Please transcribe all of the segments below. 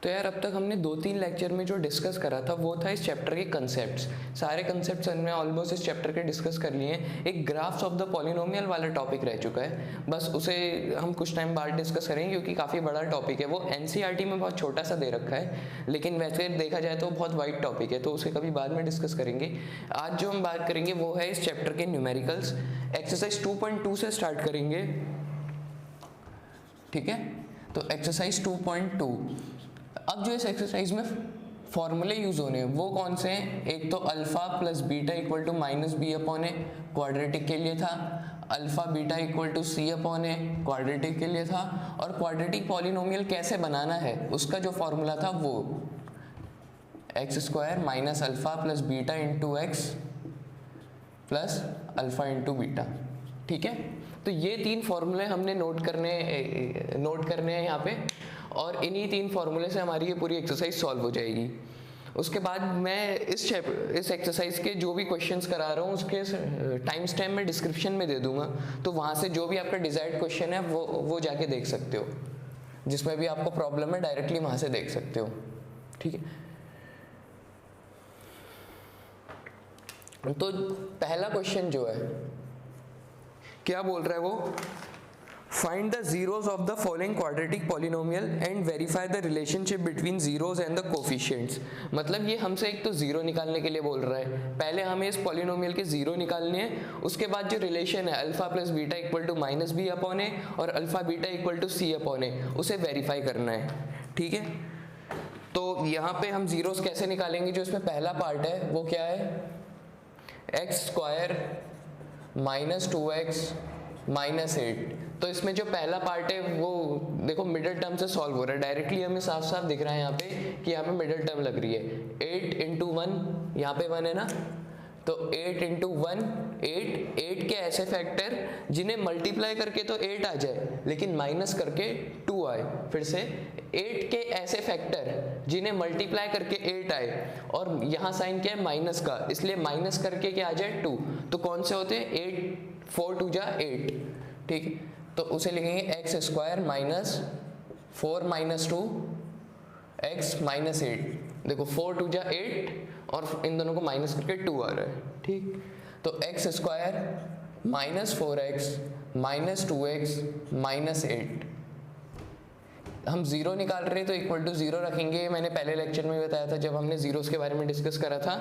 तो यार अब तक हमने 2-3 लेक्चर में जो डिस्कस करा था वो था इस चैप्टर के कंसेप्ट्स। सारे कंसेप्ट्स हमने ऑलमोस्ट इस चैप्टर के डिस्कस कर लिए हैं। एक ग्राफ्स ऑफ द पॉलिनोमियल वाला टॉपिक रह चुका है, बस उसे हम कुछ टाइम बाद डिस्कस करेंगे क्योंकि काफ़ी बड़ा टॉपिक है। वो एनसीईआरटी में बहुत छोटा सा दे रखा है, लेकिन वैसे देखा जाए तो बहुत वाइड टॉपिक है, तो उसे कभी बाद में डिस्कस करेंगे। आज जो हम बात करेंगे वो है इस चैप्टर के न्यूमेरिकल्स। एक्सरसाइज 2.2 से स्टार्ट करेंगे, ठीक है। तो एक्सरसाइज 2.2, अब जो इस एक्सरसाइज में फॉर्मूले यूज होने हैं वो कौन से हैं? एक तो alpha plus beta equal to minus B upon A, quadratic के लिए था। Alpha beta equal to C upon A, quadratic के लिए था। और क्वाड्रेटिक पॉलिनोमियल कैसे बनाना है उसका जो फॉर्मूला था वो x square minus alpha plus beta into X plus alpha into beta, ठीक है। तो ये 3 फॉर्मूले हमने नोट करने हैं यहाँ पे, और इन्हीं 3 फॉर्मूले से हमारी ये पूरी एक्सरसाइज सॉल्व हो जाएगी। उसके बाद मैं इस एक्सरसाइज के जो भी क्वेश्चंस करा रहा हूँ उसके टाइम स्टैम्प मैं डिस्क्रिप्शन में दे दूंगा, तो वहाँ से जो भी आपका डिजायर्ड क्वेश्चन है वो जाके देख सकते हो। जिसमें भी आपको प्रॉब्लम है डायरेक्टली वहाँ से देख सकते हो, ठीक है। तो पहला क्वेश्चन जो है क्या बोल रहा है वो, find the zeros of the following quadratic polynomial and verify the relationship between zeros and the coefficients. मतलब ये हमसे एक तो जीरो निकालने के लिए बोल रहा है, पहले हमें इस पॉलिनोमियल के जीरो निकालने हैं, उसके बाद जो रिलेशन है alpha plus beta equal to minus B upon A और alpha beta equal to C upon A, उसे वेरीफाई करना है, ठीक है। तो यहाँ पे हम जीरोस कैसे निकालेंगे? जो इसमें पहला पार्ट है वो क्या है, x square minus 2x minus 8। तो इसमें जो पहला पार्ट है वो देखो मिडिल टर्म से सॉल्व हो रहा है, डायरेक्टली हमें साफ साफ दिख रहा है यहाँ पे कि यहाँ पे मिडिल टर्म लग रही है। 8 इंटू 1, यहाँ पे 1 है ना, तो 8 इंटू 1 8 के ऐसे फैक्टर जिन्हें मल्टीप्लाई करके तो 8 आ जाए लेकिन माइनस करके 2 आए। फिर से 8 के ऐसे फैक्टर जिन्हें मल्टीप्लाई करके 8 आए, और यहाँ साइन क्या है माइनस का, इसलिए माइनस करके क्या आ जाए 2। तो कौन से होते हैं? 8 4 2 जा 8, ठीक है। तो उसे लिखेंगे x square minus 4 minus 2 x minus 8। देखो 4 2 जा 8 और इन दोनों को माइनस करके 2 आ रहा है, ठीक। तो X square minus 4x minus 2x minus 8, हम जीरो निकाल रहे हैं तो इक्वल टू जीरो रखेंगे। मैंने पहले लेक्चर में बताया था जब हमने जीरोस के बारे में डिस्कस करा था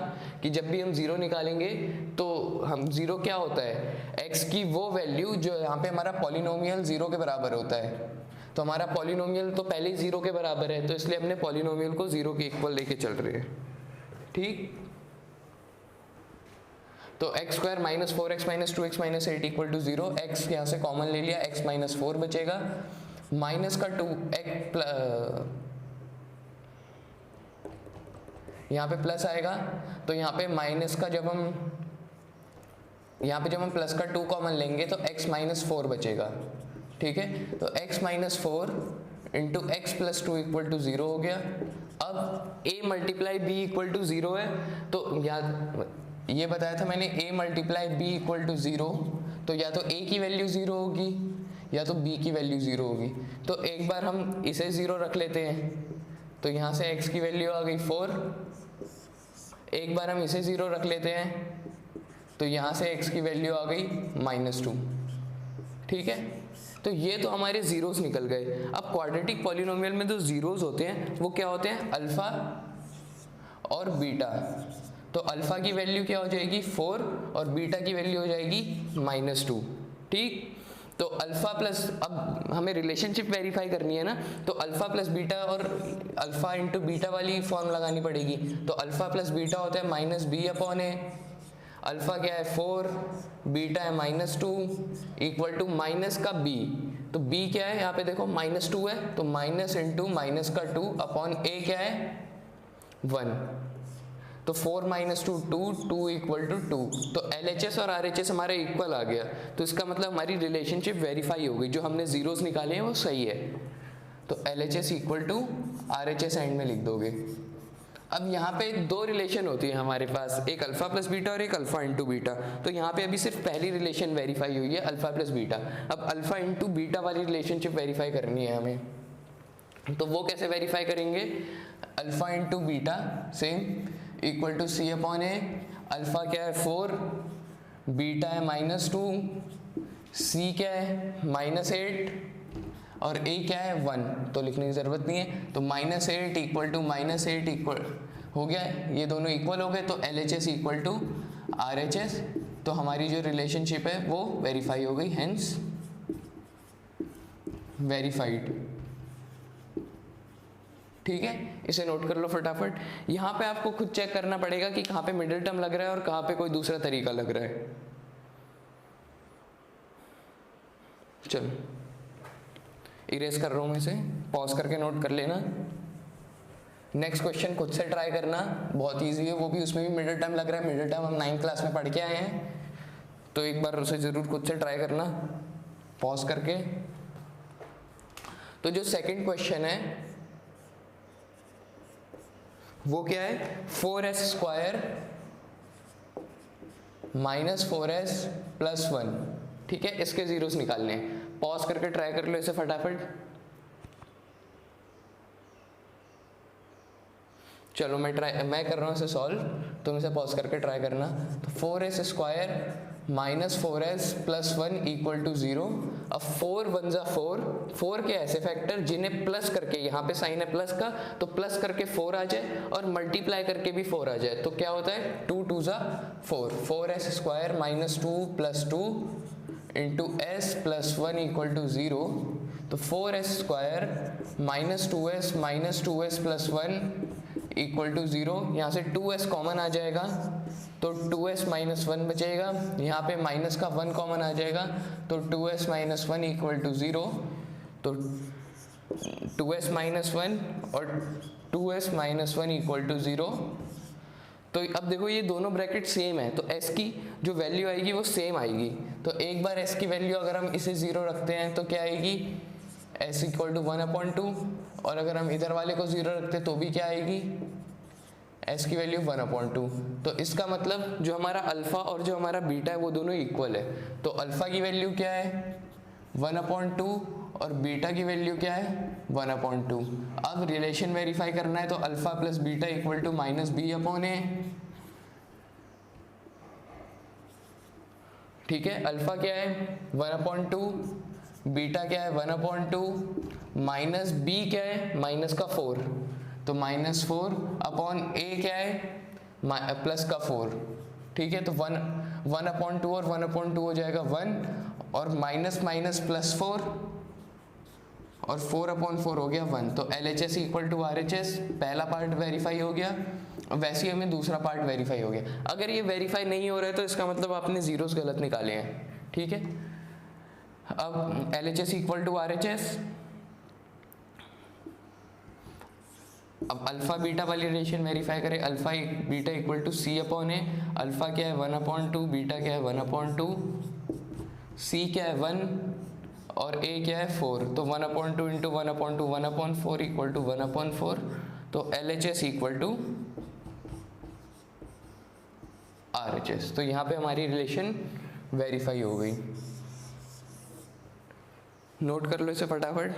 कि जब भी हम जीरो निकालेंगे तो हम जीरो क्या होता है, एक्स की वो वैल्यू जो यहाँ पे हमारा पॉलिनोमियल जीरो के बराबर होता है। तो हमारा पॉलिनोमियल तो पहले ही जीरो के बराबर है, तो इसलिए हमने पॉलिनोमियल को जीरो के इक्वल लेके चल रहे हैं, ठीक। तो X square minus 4x minus 2x minus 8 equal to zero. X यहाँ से कॉमन ले लिया, x माइनस 4 बचेगा, माइनस का 2 यहाँ पे प्लस आएगा। तो यहाँ पे माइनस का जब हम प्लस का 2 कॉमन लेंगे तो x माइनस 4 बचेगा, ठीक है। तो x minus 4 into X plus 2 equal to 0 हो गया। अब a multiply b equal to 0 है, तो ये बताया था मैंने a multiply b equal to 0, तो या तो a की वैल्यू 0 होगी या तो b की वैल्यू 0 होगी। तो एक बार हम इसे 0 रख लेते हैं, तो यहाँ से x की वैल्यू आ गई 4। एक बार हम इसे 0 रख लेते हैं तो यहाँ से x की वैल्यू आ गई -2, ठीक है। तो ये तो हमारे जीरोस निकल गए। अब क्वाड्रेटिक पॉलिनोमियल में जो जीरोस होते हैं वो क्या होते हैं, अल्फा और बीटा। तो अल्फा की वैल्यू क्या हो जाएगी 4 और बीटा की वैल्यू हो जाएगी -2, ठीक। तो अल्फा प्लस, अब हमें रिलेशनशिप वेरीफाई करनी है ना, तो अल्फा प्लस बीटा और अल्फा इंटू बीटा वाली फॉर्म लगानी पड़ेगी। तो अल्फा प्लस बीटा होता है minus B upon A, alpha क्या है 4, बीटा है -2 इक्वल टू माइनस का b। तो b क्या है यहाँ पे देखो -2 है, तो माइनस इंटू माइनस का 2 अपॉन a क्या है 1। तो 4 माइनस 2 2 इक्वल टू 2। तो LHS और RHS हमारे इक्वल आ गया, तो इसका मतलब हमारी रिलेशनशिप वेरीफाई हो गई, जो हमने जीरोस निकाले हैं वो सही है। तो LHS equal to RHS end में लिख दोगे। अब यहाँ पे 2 रिलेशन होती है हमारे पास, एक अल्फा प्लस बीटा और एक अल्फा इंटू बीटा। तो यहाँ पे अभी सिर्फ पहली रिलेशन वेरीफाई हुई है अल्फा प्लस बीटा। अब अल्फा इंटू बीटा वाली रिलेशनशिप वेरीफाई करनी है हमें। तो वो कैसे वेरीफाई करेंगे, alpha into beta same equal to C upon A, alpha क्या है 4, बीटा है -2, सी क्या है -8 और ए क्या है 1, तो लिखने की ज़रूरत नहीं है। तो -8 इक्वल टू -8 इक्वल हो गया, ये दोनों इक्वल हो गए, तो LHS इक्वल टू RHS, तो हमारी जो रिलेशनशिप है वो वेरीफाई हो गई, हेंस वेरीफाइड। ठीक है, इसे नोट कर लो फटाफट। यहाँ पे आपको खुद चेक करना पड़ेगा कि कहाँ पे मिडिल टर्म लग रहा है और कहाँ पे कोई दूसरा तरीका लग रहा है। चलो इरेज कर रहा हूँ मैं इसे, पॉज करके नोट कर लेना। नेक्स्ट क्वेश्चन खुद से ट्राई करना, बहुत इजी है, वो भी उसमें भी मिडिल टर्म लग रहा है। मिडिल टर्म हम 9th क्लास में पढ़ के आए हैं, तो एक बार उसे ज़रूर खुद से ट्राई करना पॉज करके। तो जो सेकंड क्वेश्चन है वो क्या है, 4s स्क्वायर -4s प्लस 1। ठीक है, इसके जीरोस निकालने हैं, पॉज करके ट्राई कर लो इसे फटाफट। चलो मैं कर रहा हूँ इसे सॉल्व, तुम इसे पॉज करके ट्राई करना। तो 4s square -4s plus 1 equal to 0। अब 4 1 जा 4 के ऐसे फैक्टर जिन्हें प्लस करके, यहाँ पे साइन है प्लस का, तो प्लस करके 4 आ जाए और मल्टीप्लाई करके भी 4 आ जाए, तो क्या होता है 2 2 जा 4, 4s square -2 plus 2 into s plus 1 equal to 0। तो 4s square -2s plus 1 equal to 0, यहाँ से 2s कॉमन आ जाएगा, तो 2s माइनस 1 बचेगा, यहाँ पे माइनस का 1 कॉमन आ जाएगा, तो 2s माइनस 1 इक्वल टू 0। तो 2s माइनस 1 और 2s माइनस 1 इक्वल टू 0। तो अब देखो ये दोनों ब्रैकेट सेम है, तो s की जो वैल्यू आएगी वो सेम आएगी। तो एक बार s की वैल्यू अगर हम इसे 0 रखते हैं तो क्या आएगी, s इक्वल टू 1/2, और अगर हम इधर वाले को 0 रखते तो भी क्या आएगी, s की वैल्यू 1/2। तो इसका मतलब जो हमारा अल्फा और जो हमारा बीटा है वो दोनों इक्वल है। तो अल्फा की वैल्यू क्या है 1/2 और बीटा की वैल्यू क्या है 1/2। अब रिलेशन वेरीफाई करना है, तो alpha plus beta equal to -b/a। ठीक है, अल्फा क्या है 1/2, बीटा क्या है 1/2, माइनस b क्या है माइनस का 4, तो -4 अपॉन a क्या है प्लस का 4। ठीक है, तो 1/2 और 1/2 हो जाएगा 1, और माइनस माइनस प्लस 4 और 4/4 हो गया 1। तो LHS इक्वल टू RHS, पहला पार्ट वेरीफाई हो गया, वैसे ही हमें दूसरा पार्ट वेरीफाई हो गया। अगर ये वेरीफाई नहीं हो रहा है तो इसका मतलब आपने जीरोस गलत निकाले हैं। ठीक है, अब LHS इक्वल टू RHS, अब अल्फा बीटा वाली रिलेशन वेरीफाई करें। Alpha beta equal to c/a, alpha क्या है 1/2, बीटा क्या है 1/2, c क्या है 1 और a क्या है 4, तो 1/2 इंटू 1/2 1/4 इक्वल टू 1/4। तो LHS इक्वल टू RHS। तो यहाँ पे हमारी रिलेशन वेरीफाई हो गई। नोट कर लो इसे फटाफट।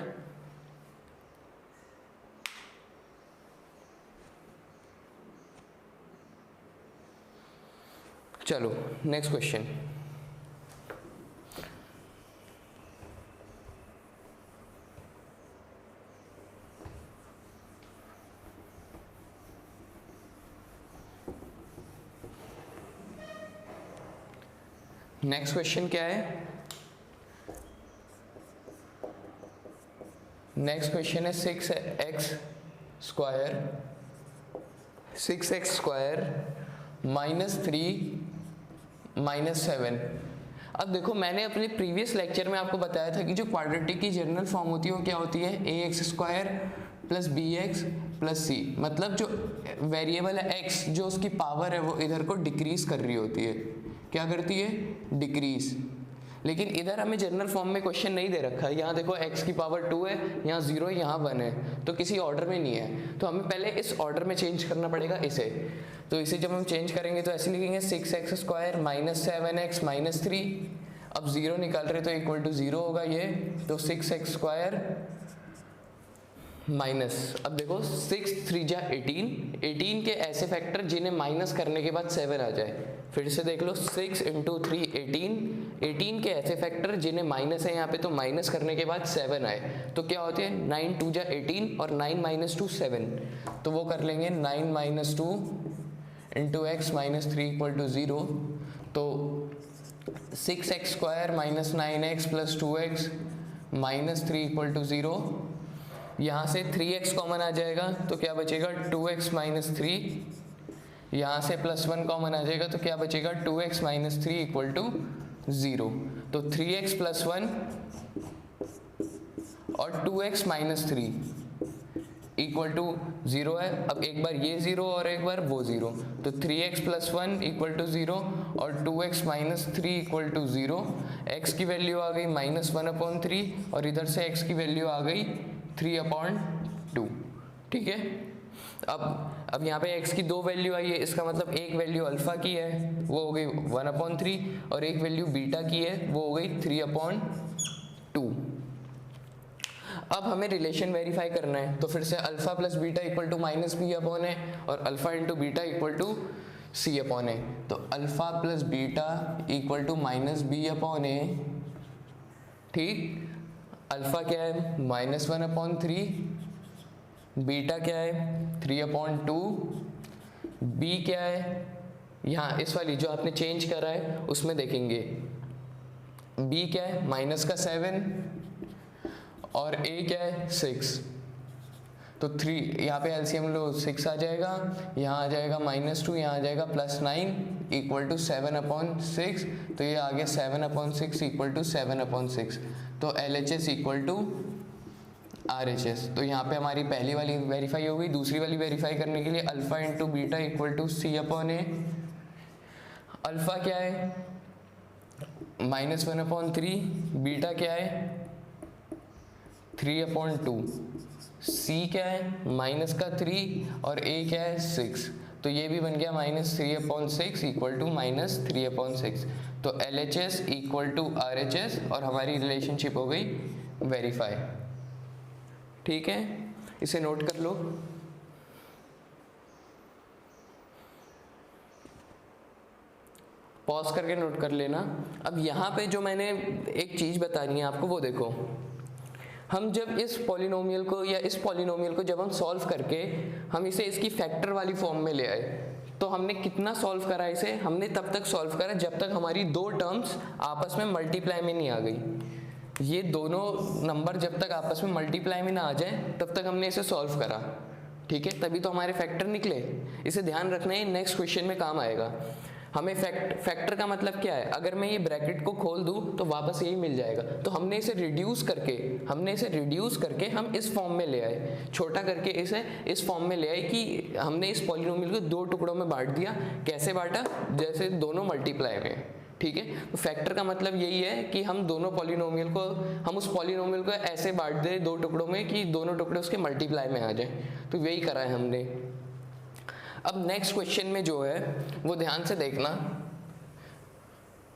चलो नेक्स्ट क्वेश्चन। नेक्स्ट क्वेश्चन क्या है, नेक्स्ट क्वेश्चन है 6x स्क्वायर -3 -7। अब देखो मैंने अपने प्रीवियस लेक्चर में आपको बताया था कि जो क्वाड्रेटिक की जनरल फॉर्म होती है वो क्या होती है, ax square plus bx plus c। मतलब जो वेरिएबल है x, जो उसकी पावर है वो इधर को डिक्रीज कर रही होती है। क्या करती है, डिक्रीज। लेकिन इधर हमें जनरल फॉर्म में क्वेश्चन नहीं दे रखा है। यहाँ देखो x की पावर 2 है, यहाँ 0 है, यहाँ 1 है, तो किसी ऑर्डर में नहीं है, तो हमें पहले इस ऑर्डर में चेंज करना पड़ेगा इसे। तो इसे जब हम चेंज करेंगे तो ऐसे लिखेंगे 6x स्क्वायर -7x -3। अब 0 निकाल रहे तो इक्वल टू 0 होगा ये, तो 6x स्क्वायर माइनस, अब देखो 6 3 जा 18, 18 के ऐसे फैक्टर जिन्हें माइनस करने के बाद 7 आ जाए। फिर से देख लो 6 इंटू 3 18, 18 के ऐसे फैक्टर जिन्हें माइनस है यहाँ पे तो माइनस करने के बाद 7 आए, तो क्या होते हैं 9 2 जा 18 और 9 माइनस 2 7, तो वो कर लेंगे 9 minus 2 into X minus 3 equal to 0, तो 6x square minus 9x plus 2x minus 3 equal to 0। यहाँ से 3x कॉमन आ जाएगा तो क्या बचेगा 2x माइनस 3, यहाँ से प्लस 1 कॉमन आ जाएगा तो क्या बचेगा 2x माइनस 3 इक्वल टू 0। तो 3x प्लस 1 और 2x माइनस 3 इक्वल टू 0 है। अब एक बार ये 0 और एक बार वो 0, तो 3x प्लस 1 इक्वल टू 0 और 2x minus 3 equal to 0। x की वैल्यू आ गई माइनस 1/3 और इधर से x की वैल्यू आ गई 3/2। ठीक है, अब यहाँ पे x की दो वैल्यू आई है, इसका मतलब एक वैल्यू अल्फा की है वो हो गई 1/3 और एक वैल्यू बीटा की है वो हो गई 3/2। अब हमें रिलेशन वेरीफाई करना है, तो फिर से alpha plus beta equal to minus B upon A और alpha into beta equal to C upon A. तो alpha plus beta equal to minus B upon A. ठीक, अल्फा क्या है माइनस 1/3, बीटा क्या है 3/2, बी क्या है यहाँ इस वाली जो आपने चेंज करा है उसमें देखेंगे बी क्या है माइनस का 7 और ए क्या है 6, तो 3 यहाँ पे एलसीएम लो 6 आ जाएगा, यहाँ आ जाएगा -2, यहाँ आ जाएगा +9 इक्वल टू 7/6, तो ये आ गया 7/6 इक्वल टू 7/6। तो LHS इक्वल टू RHS। तो यहाँ पे हमारी पहली वाली वेरीफाई हो गई। दूसरी वाली वेरीफाई करने के लिए alpha into beta equal to C upon A. Alpha क्या है -1/3, बीटा क्या है 3/2, सी क्या है माइनस का 3 और ए क्या है 6, तो ये भी बन गया -3/6 इक्वल टू -3/6। तो LHS इक्वल टू RHS और हमारी रिलेशनशिप हो गई वेरीफाई। ठीक है, इसे नोट कर लो। पॉज करके नोट कर लेना। अब यहाँ पे जो मैंने एक चीज़ बतानी है आपको वो देखो, हम जब इस पॉलिनोमियल को या इस पॉलिनोमियल को जब हम सॉल्व करके हम इसे इसकी फैक्टर वाली फॉर्म में ले आए, तो हमने कितना सॉल्व करा इसे, हमने तब तक सॉल्व करा जब तक हमारी दो टर्म्स आपस में मल्टीप्लाई में नहीं आ गई। ये दोनों नंबर जब तक आपस में मल्टीप्लाई में ना आ जाए तब तक हमने इसे सॉल्व करा। ठीक है, तभी तो हमारे फैक्टर निकले। इसे ध्यान रखना है, नेक्स्ट क्वेश्चन में काम आएगा। हमें फैक्टर का मतलब क्या है, अगर मैं ये ब्रैकेट को खोल दूं तो वापस यही मिल जाएगा। तो हमने इसे रिड्यूस करके हम इस फॉर्म में ले आए, छोटा करके इसे इस फॉर्म में ले आए कि हमने इस पॉलिनोमियल को दो टुकड़ों में बांट दिया। कैसे बांटा, जैसे दोनों मल्टीप्लाई में। ठीक है, तो फैक्टर का मतलब यही है कि हम दोनों पॉलिनोमियल को, हम उस पॉलिनोमियल को ऐसे बांट दें दो टुकड़ों में कि दोनों टुकड़े उसके मल्टीप्लाई में आ जाए। तो यही करा है हमने। अब नेक्स्ट क्वेश्चन में जो है वो ध्यान से देखना,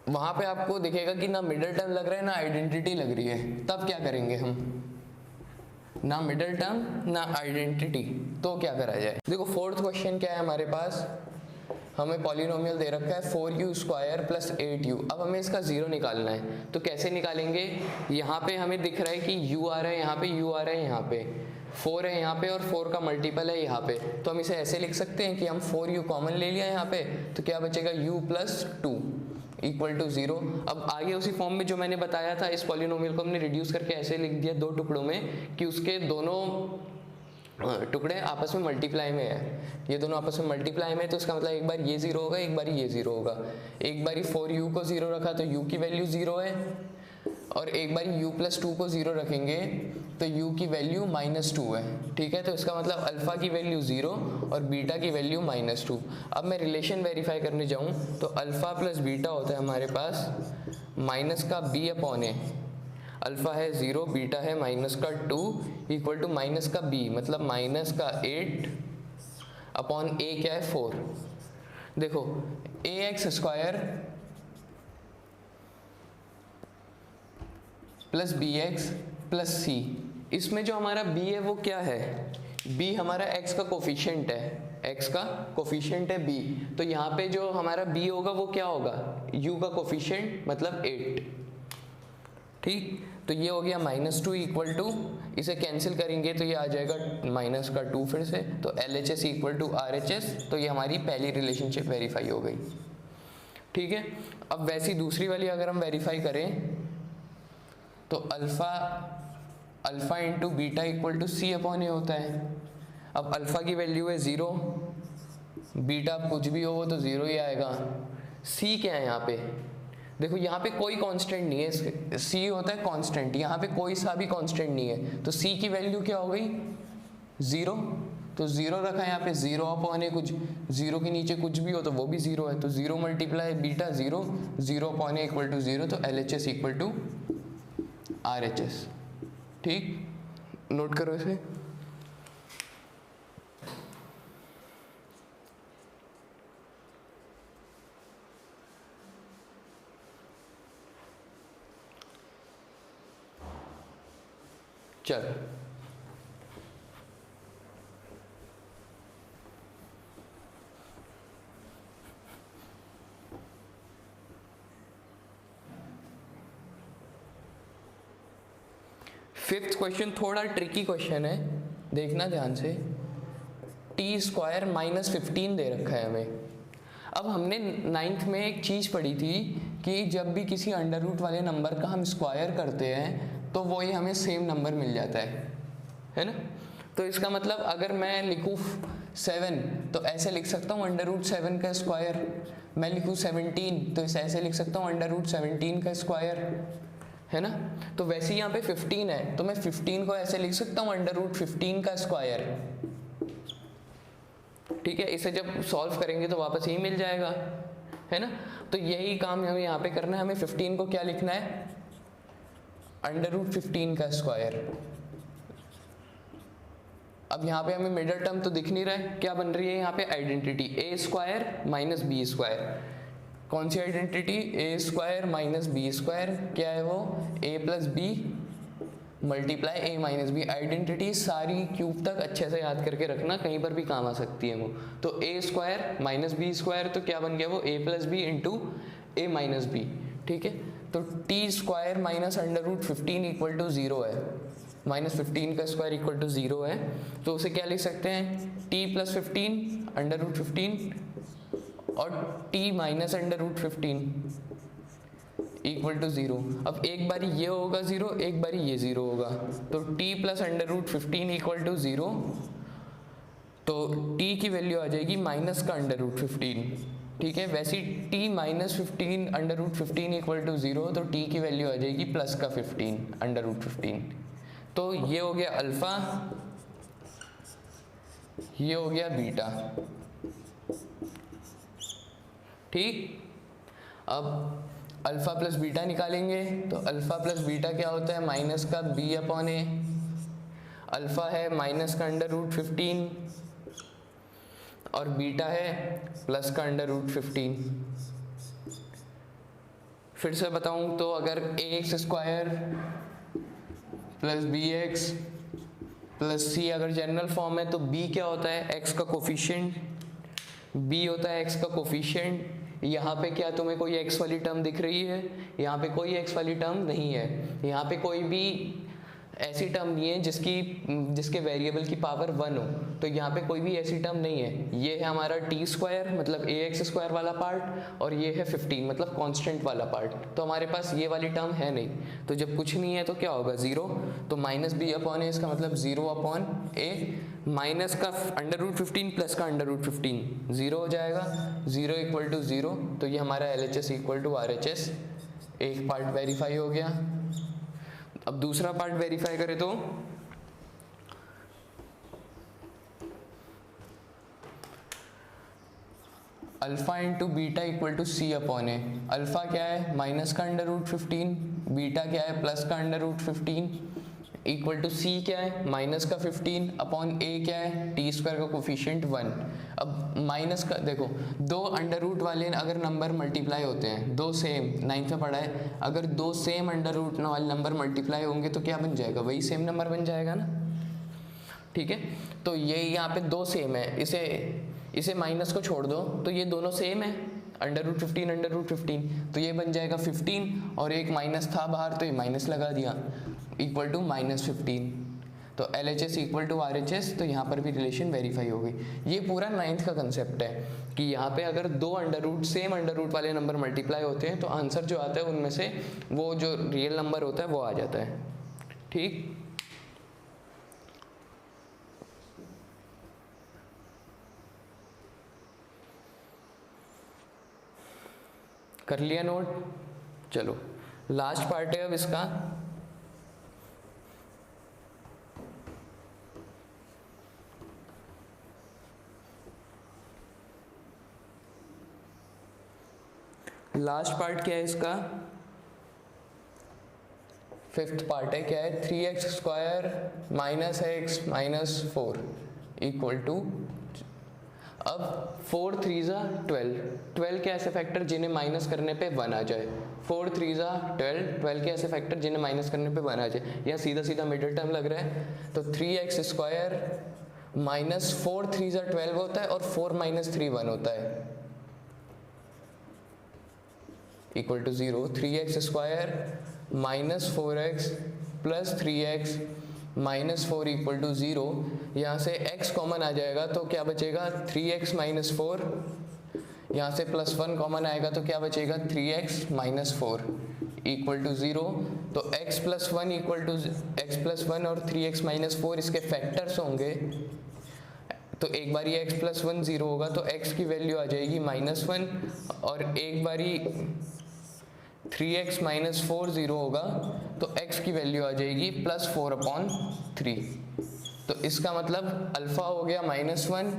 वहां पे आपको दिखेगा कि ना मिडिल टर्म लग रहा है ना आइडेंटिटी लग रही है। तब क्या करेंगे हम, ना मिडिल टर्म ना आइडेंटिटी, तो क्या करा जाए। देखो फोर्थ क्वेश्चन क्या है हमारे पास, हमें पॉलिनोमियल दे रखा है 4u² प्लस 8u। अब हमें इसका 0 निकालना है, तो कैसे निकालेंगे। यहाँ पे हमें दिख रहा है कि u आ रहा है, यहाँ पे u आ रहा है, यहाँ पे 4 है यहाँ पे और 4 का मल्टीपल है यहाँ पे। तो हम इसे ऐसे लिख सकते हैं कि हम 4u कॉमन ले लिया यहाँ पे, तो क्या बचेगा u प्लस 2 इक्वल टू 0। अब आगे उसी फॉर्म में जो मैंने बताया था, इस पॉलिनोमियल को हमने रिड्यूस करके ऐसे लिख दिया दो टुकड़ों में कि उसके दोनों टुकड़े आपस में मल्टीप्लाई में है। ये दोनों आपस में मल्टीप्लाई में है, तो इसका मतलब एक बार ये 0 होगा, एक बार ये 0 होगा। एक बार 4u को 0 रखा तो u की वैल्यू 0 है, और एक बार u प्लस 2 को 0 रखेंगे तो u की वैल्यू -2 है। ठीक है, तो इसका मतलब अल्फा की वैल्यू 0 और बीटा की वैल्यू -2। अब मैं रिलेशन वेरीफाई करने जाऊँ तो अल्फा प्लस बीटा होता है हमारे पास माइनस का b अपॉन ए। अल्फा है 0, बीटा है माइनस का 2 इक्वल टू माइनस का b, मतलब माइनस का 8 अपॉन a क्या है 4। देखो ax² plus bx plus c, इसमें जो हमारा b है वो क्या है, b हमारा x का कोफिशिएंट है, x का कोफिशिएंट है b, तो यहाँ पे जो हमारा b होगा वो क्या होगा, u का कोफिशिएंट मतलब 8। ठीक, तो ये हो गया -2 इक्वल टू, इसे कैंसिल करेंगे तो ये आ जाएगा -2 फिर से, तो LHS इक्वल टू RHS, तो ये हमारी पहली रिलेशनशिप वेरीफाई हो गई। ठीक है, अब वैसी दूसरी वाली अगर हम वेरीफाई करें तो alpha into beta equal to C upon A होता है। अब अल्फा की वैल्यू है 0, बीटा कुछ भी हो वो तो 0 ही आएगा। C क्या है यहाँ पे, देखो यहाँ पे कोई कांस्टेंट नहीं है, C होता है कांस्टेंट, यहाँ पे कोई सा भी कांस्टेंट नहीं है, तो C की वैल्यू क्या हो गई 0, तो 0 रखा है यहाँ पे, 0 अपॉन ए, कुछ 0 के नीचे कुछ भी हो तो वो भी 0 है, तो 0 multiply beta 0, 0 upon A equal to 0, तो LHS इक्वल टू RHS। ठीक, नोट करो इसे। चल, फिफ्थ क्वेश्चन थोड़ा ट्रिकी क्वेश्चन है, देखना ध्यान से। टी स्क्वायर -15 दे रखा है हमें। अब हमने 9th में एक चीज़ पढ़ी थी कि जब भी किसी अंडर रूट वाले नंबर का हम स्क्वायर करते हैं तो वही हमें सेम नंबर मिल जाता है ना। तो इसका मतलब अगर मैं लिखूँ 7 तो ऐसे लिख सकता हूँ √7 का स्क्वायर, मैं लिखूँ 17 तो इसे ऐसे लिख सकता हूँ √17 का स्क्वायर, है ना। तो वैसे ही यहाँ पे 15 है तो मैं 15 को ऐसे लिख सकता हूँ √15 का स्क्वायर। ठीक है, इसे जब सॉल्व करेंगे तो वापस यही मिल जाएगा, है ना। तो यही काम हमें यहाँ पे करना है, हमें 15 को क्या लिखना है, √15 का स्क्वायर। अब यहाँ पे हमें मिडल टर्म तो दिख नहीं रहा है, क्या बन रही है यहाँ पे आइडेंटिटी a² - b²। कौन सी आइडेंटिटी, a² - b², क्या है वो, a + b multiply a - b। Identity सारी क्यूब तक अच्छे से याद करके रखना, कहीं पर भी काम आ सकती है वो। तो a² - b² तो क्या बन गया वो, a + b into a - b। ठीक है, तो t² - √15 इक्वल टू 0 है, -15 का स्क्वायर इक्वल टू 0 है, तो उसे क्या लिख सकते हैं, t + 15 √15 और t - √15 इक्वल टू 0। अब एक बारी ये होगा 0, एक बारी ये 0 होगा, तो t + √15 इक्वल टू 0, तो t की वैल्यू आ जाएगी माइनस का √15। ठीक है, वैसे t - 15 √15 इक्वल टू 0, तो t की वैल्यू आ जाएगी प्लस का 15 √15। तो ये हो गया अल्फा, ये हो गया बीटा। ठीक, अब अल्फा प्लस बीटा निकालेंगे, तो अल्फा प्लस बीटा क्या होता है, माइनस का b/a। अल्फा है माइनस का √15 और बीटा है प्लस का √15। फिर से बताऊं तो अगर ax² plus bx plus c अगर जनरल फॉर्म है तो b क्या होता है, x का कोफिशिएंट, b होता है x का कोफिशिएंट। यहाँ पे क्या तुम्हें कोई x वाली टर्म दिख रही है, यहाँ पे कोई x वाली टर्म नहीं है, यहाँ पे कोई भी ऐसी टर्म नहीं है जिसके वेरिएबल की पावर 1 हो, तो यहाँ पे कोई भी ऐसी टर्म नहीं है। ये है हमारा t² मतलब ax² वाला पार्ट, और ये है 15 मतलब कांस्टेंट वाला पार्ट, तो हमारे पास ये वाली टर्म है नहीं। तो जब कुछ नहीं है तो क्या होगा, 0, तो -b/a इसका मतलब 0/a, माइनस का √15 प्लस का √15 0 हो जाएगा, 0 इक्वल टू 0, तो ये हमारा LHS इक्वल टू RHS। एक पार्ट वेरीफाई हो गया। अब दूसरा पार्ट वेरीफाई करें तो alpha into beta equal to c/a। Alpha क्या है, माइनस का √15, बीटा क्या है, प्लस का √15, इक्वल टू सी क्या है माइनस का 15 अपॉन ए क्या है टी स्क्वायर का कोफिशिएंट 1। अब माइनस का देखो, दो अंडर रूट वाले अगर नंबर मल्टीप्लाई होते हैं, दो सेम 9th में पढ़ा है, अगर दो सेम अंडर रूट वाले नंबर मल्टीप्लाई होंगे तो क्या बन जाएगा, वही सेम नंबर बन जाएगा ना। ठीक है, तो ये यहाँ पे दो सेम है, इसे माइनस को छोड़ दो तो ये दोनों सेम है, अंडर रूट 15 तो ये बन जाएगा 15 और एक माइनस था बाहर तो ये माइनस लगा दिया इक्वल टू -15। तो LHS इक्वल टू RHS, तो यहाँ पर भी रिलेशन वेरीफाई हो गई। ये पूरा 9th का कंसेप्ट है कि यहाँ पे अगर दो सेम अंडर रूट वाले नंबर मल्टीप्लाई होते हैं तो आंसर जो आता है उनमें से वो जो रियल नंबर होता है वो आ जाता है। ठीक, कर लिया नोट। चलो लास्ट पार्ट है अब इसका। लास्ट पार्ट क्या है इसका, 5th पार्ट है, क्या है 3x square minus x minus 4 equal to, अब 4 3 ज़ा 12 के ऐसे फैक्टर जिन्हें माइनस करने पे 1 आ जाए, 4 3 ज़ा 12 के ऐसे फैक्टर जिन्हें माइनस करने पे 1 आ जाए। यहाँ सीधा सीधा मिडिल टर्म लग रहा है, तो 3x स्क्वायर माइनस 4 3 ज़ा 12 होता है और 4 माइनस 3 1 होता है equal to 0। 3x square minus 4x plus 3x minus 4 equal to 0। यहाँ से x कॉमन आ जाएगा तो क्या बचेगा 3x माइनस 4, यहाँ से प्लस 1 कॉमन आएगा तो क्या बचेगा 3x माइनस 4 इक्वल टू 0। तो x plus 1 equal to x plus 1 और 3x माइनस 4 इसके फैक्टर्स होंगे, तो एक बारी x प्लस 1 0 होगा तो x की वैल्यू आ जाएगी -1, और एक बारी 3x माइनस 4 0 होगा तो x की वैल्यू आ जाएगी +4/3। तो इसका मतलब अल्फा हो गया -1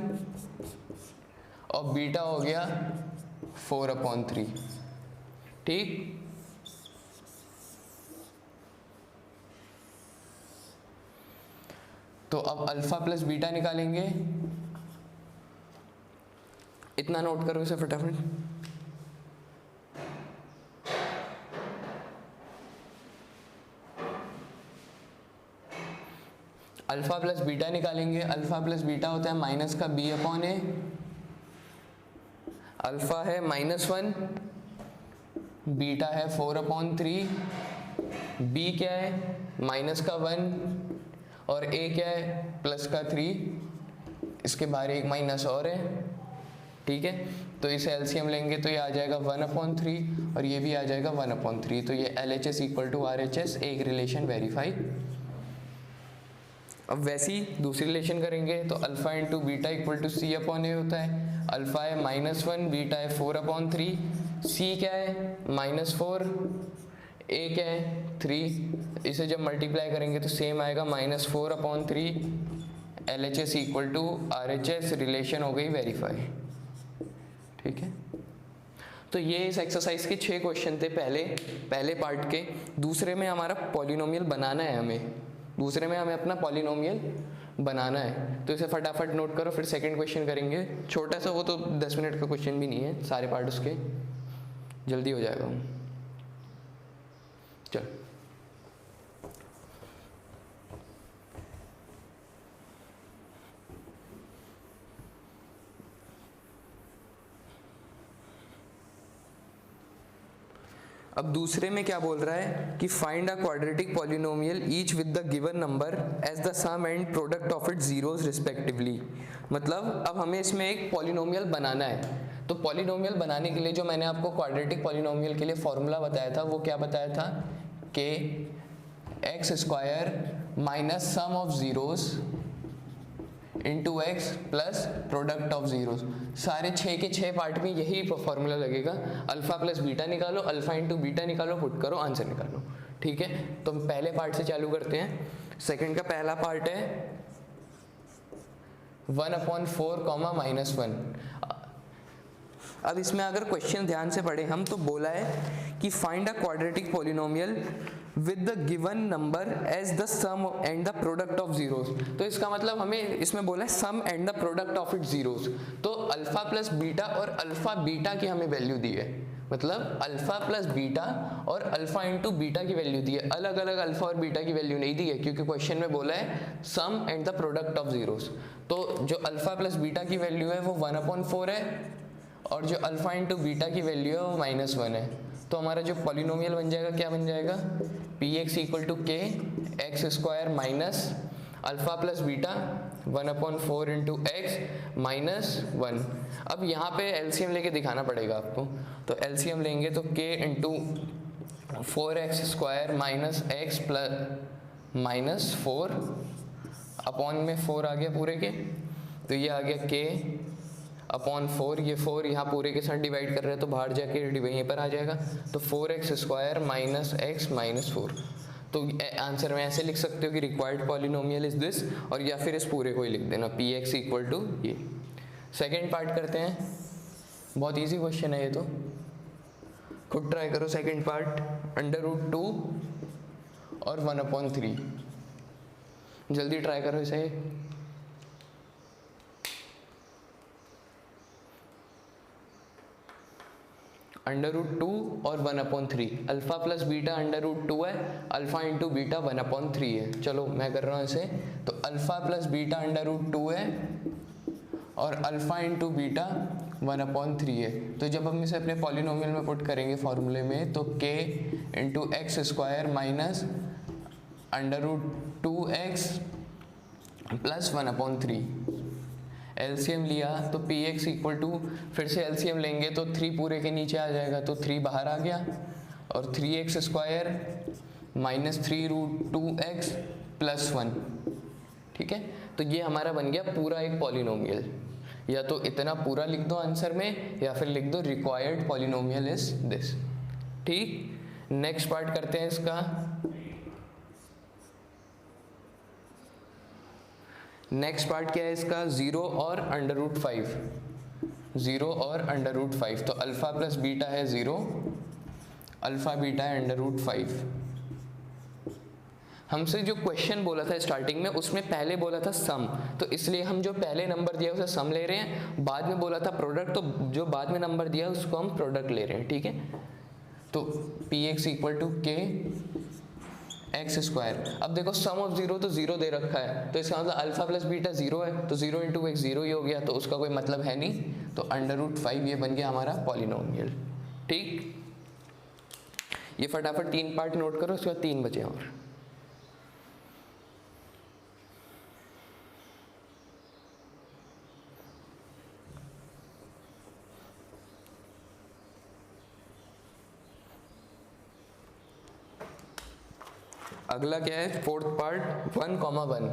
और बीटा हो गया 4/3। ठीक, तो अब अल्फा प्लस बीटा निकालेंगे, इतना नोट करो इसे फटाफट। अल्फा प्लस बीटा निकालेंगे, अल्फा प्लस बीटा होता है माइनस का b/a, अल्फा है -1, बीटा है 4/3, b क्या है माइनस का 1 और a क्या है प्लस का 3, इसके बाहर एक माइनस और है। ठीक है, तो इसे एलसीएम लेंगे तो ये आ जाएगा 1/3 और ये भी आ जाएगा 1/3। तो ये LHS इक्वल टू RHS एक रिलेशन वेरीफाई। अब वैसे ही दूसरी रिलेशन करेंगे तो alpha into beta equal to C/A होता है। अल्फा है -1, बीटा है 4/3, C क्या है -4, A क्या है 3, इसे जब मल्टीप्लाई करेंगे तो सेम आएगा -4/3। LHS equal to RHS relation हो गई वेरीफाई। ठीक है, तो ये इस एक्सरसाइज के 6 क्वेश्चन थे पहले पार्ट के। दूसरे में हमारा पॉलिनोमियल बनाना है, हमें अपना पॉलिनोमियल बनाना है, तो इसे फटाफट नोट करो, फिर सेकंड क्वेश्चन करेंगे। छोटा सा वो तो 10 मिनट का क्वेश्चन भी नहीं है, सारे पार्ट उसके जल्दी हो जाएगा। चल अब दूसरे में क्या बोल रहा है कि find a quadratic polynomial each with the given number as the sum and product of its zeros respectively. मतलब अब हमें इसमें एक पॉलिनोमियल बनाना है, तो पॉलिनोमियल बनाने के लिए जो मैंने आपको क्वाड्रेटिक पॉलिनोमियल के लिए फॉर्मूला बताया था वो क्या बताया था कि x square minus sum of zeros into X plus product of zeros. सारे 6 के 6 पार्ट में यही फॉर्मूला लगेगा। अल्फा प्लस बीटा निकालो, अल्फा इंटू बीटा निकालो, पुट करो, आंसर निकालो। ठीक है, तो हम पहले पार्ट से चालू करते हैं। सेकंड का पहला पार्ट है 1/4 (-1) अब इसमें अगर क्वेश्चन ध्यान से पढ़े हम तो बोला है कि find a quadratic polynomial with the given number as the sum and the product of zeros. तो इसका मतलब हमें इसमें बोला है sum and the product of its zeros. तो अल्फा प्लस बीटा और अल्फा बीटा की हमें वैल्यू दी है, मतलब अल्फा प्लस बीटा और अल्फा इंटू बीटा की वैल्यू दी है, अलग अलग अल्फा और बीटा की वैल्यू नहीं दी है, क्योंकि क्वेश्चन में बोला है sum and the product of zeros. तो जो अल्फा प्लस बीटा की वैल्यू है वो 1/4 है और जो अल्फा इंटू बीटा की वैल्यू है वो -1 है। तो हमारा जो पॉलिनोमियल बन जाएगा क्या बन जाएगा, px इक्वल टू के x square minus alpha plus beta 1/4 into X minus 1। अब यहाँ पे एलसीएम लेके दिखाना पड़ेगा आपको, तो एलसीएम लेंगे तो k into 4x square minus x plus minus 4 upon में 4 आ गया पूरे के, तो ये आ गया k अपॉन 4, ये 4 यहाँ पूरे के साथ डिवाइड कर रहे हैं तो बाहर जाके यहीं पर आ जाएगा, तो 4x square minus x minus 4। तो आंसर में ऐसे लिख सकते हो कि रिक्वायर्ड पॉलिनोमियल इज दिस, और या फिर इस पूरे को ही लिख देना px इक्वल टू ये। सेकेंड पार्ट करते हैं, बहुत इजी क्वेश्चन है ये, तो खुद ट्राई करो। सेकेंड पार्ट √2 और 1/3, जल्दी ट्राई करो इसे। √2 और 1/3, अल्फा प्लस बीटा √2 है, अल्फा इंटू बीटा 1/3 है। चलो मैं कर रहा हूँ इसे, तो अल्फा प्लस बीटा √2 है और अल्फा इंटू बीटा 1/3 है। तो जब हम इसे अपने पॉलिनोमियल में पुट करेंगे फॉर्मूले में, तो k into x square minus √2x plus 1/3। LCM लिया तो px इक्वल टू, फिर से एलसीएम लेंगे तो 3 पूरे के नीचे आ जाएगा, तो 3 बाहर आ गया, और 3x square minus 3√2x plus 1। ठीक है, तो ये हमारा बन गया पूरा एक पॉलिनोमियल। या तो इतना पूरा लिख दो आंसर में, या फिर लिख दो रिक्वायर्ड पॉलिनोमियल इज दिस। ठीक, नेक्स्ट पार्ट करते हैं इसका। नेक्स्ट पार्ट क्या है इसका, 0 और √5, 0 और √5। तो अल्फा प्लस बीटा है 0, अल्फा बीटा है √5। हमसे जो क्वेश्चन बोला था स्टार्टिंग में, उसमें पहले बोला था सम, तो इसलिए हम जो पहले नंबर दिया उसे सम ले रहे हैं। बाद में बोला था प्रोडक्ट, तो जो बाद में नंबर दिया उसको हम प्रोडक्ट ले रहे हैं। ठीक है, तो px इक्वल टू के एक्स स्क्वायर। अब देखो सम ऑफ 0 तो 0 दे रखा है, तो इसका मतलब अल्फा प्लस बीटा 0 है, तो 0 इंटू एक्स 0 ही हो गया, तो उसका कोई मतलब है नहीं, तो √5 ये बन गया हमारा पॉलिनोमियल। ठीक, ये फटाफट 3 पार्ट नोट करो, उसके बाद 3 बचे और। अगला क्या है, फोर्थ पार्ट 1,1।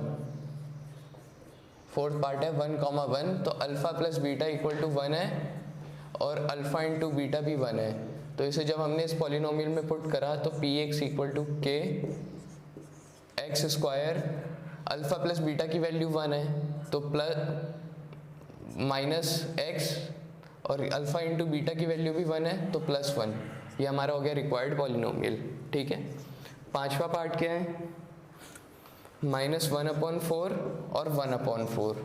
फोर्थ पार्ट है 1,1। तो alpha plus beta equal to 1 है और अल्फा इंटू बीटा भी 1 है। तो इसे जब हमने इस पॉलिनोमियल में पुट करा तो px इक्वल टू के x square, alpha plus beta की वैल्यू 1 है तो प्लस माइनस एक्स, और अल्फा इंटू बीटा की वैल्यू भी 1 है तो +1। ये हमारा हो गया रिक्वायर्ड पॉलिनोमियल। ठीक है, पांचवा पार्ट क्या है, -1/4 और 1/4।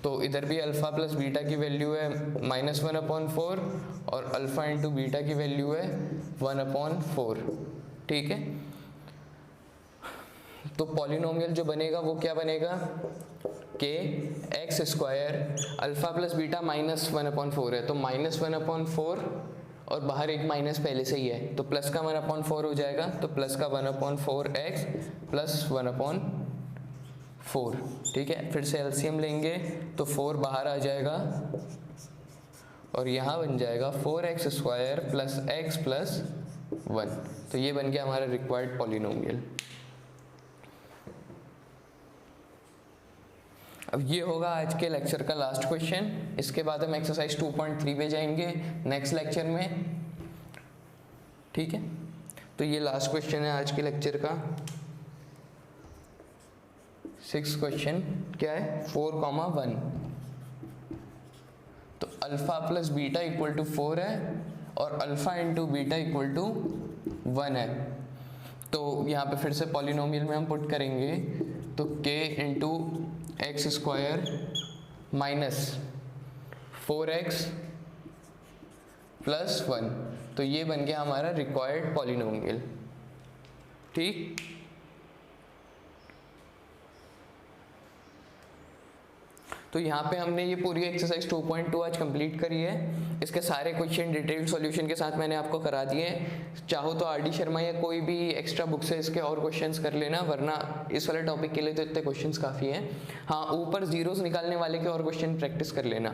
तो इधर भी अल्फा प्लस बीटा की वैल्यू है -1/4 और अल्फा इंटू बीटा की वैल्यू है 1/4। ठीक है, तो पॉलिनोमियल जो बनेगा वो क्या बनेगा, के x square, alpha plus beta -1/4 है, तो -1/4 और बाहर एक माइनस पहले से ही है, तो प्लस का 1/4 हो जाएगा, तो प्लस का 1/4x प्लस 1/4। ठीक है, फिर से एलसीएम लेंगे तो 4 बाहर आ जाएगा और यहाँ बन जाएगा 4x square plus x plus 1। तो ये बन गया हमारा रिक्वायर्ड पॉलिनोमियल। अब ये होगा आज के लेक्चर का लास्ट क्वेश्चन। इसके बाद हम एक्सरसाइज 2.3 पे जाएंगे नेक्स्ट लेक्चर में। ठीक है, तो ये लास्ट क्वेश्चन है आज के लेक्चर का। 6 क्वेश्चन क्या है, 4,1। तो alpha plus beta equal to 4 है और alpha into beta equal to 1 है। तो यहाँ पे फिर से पॉलिनोमियल में हम पुट करेंगे तो k into x square minus 4x plus 1, तो ये बन गया हमारा रिक्वायर्ड पॉलिनोमियल। ठीक, तो यहाँ पे हमने ये पूरी एक्सरसाइज 2.2 आज कंप्लीट करी है। इसके सारे क्वेश्चन डिटेल्ड सॉल्यूशन के साथ मैंने आपको करा दिए हैं। चाहो तो आर डी शर्मा या कोई भी एक्स्ट्रा बुक से इसके और क्वेश्चंस कर लेना, वरना इस वाले टॉपिक के लिए तो इतने क्वेश्चंस काफ़ी हैं। हाँ, ऊपर जीरोस निकालने वाले के और क्वेश्चन प्रैक्टिस कर लेना।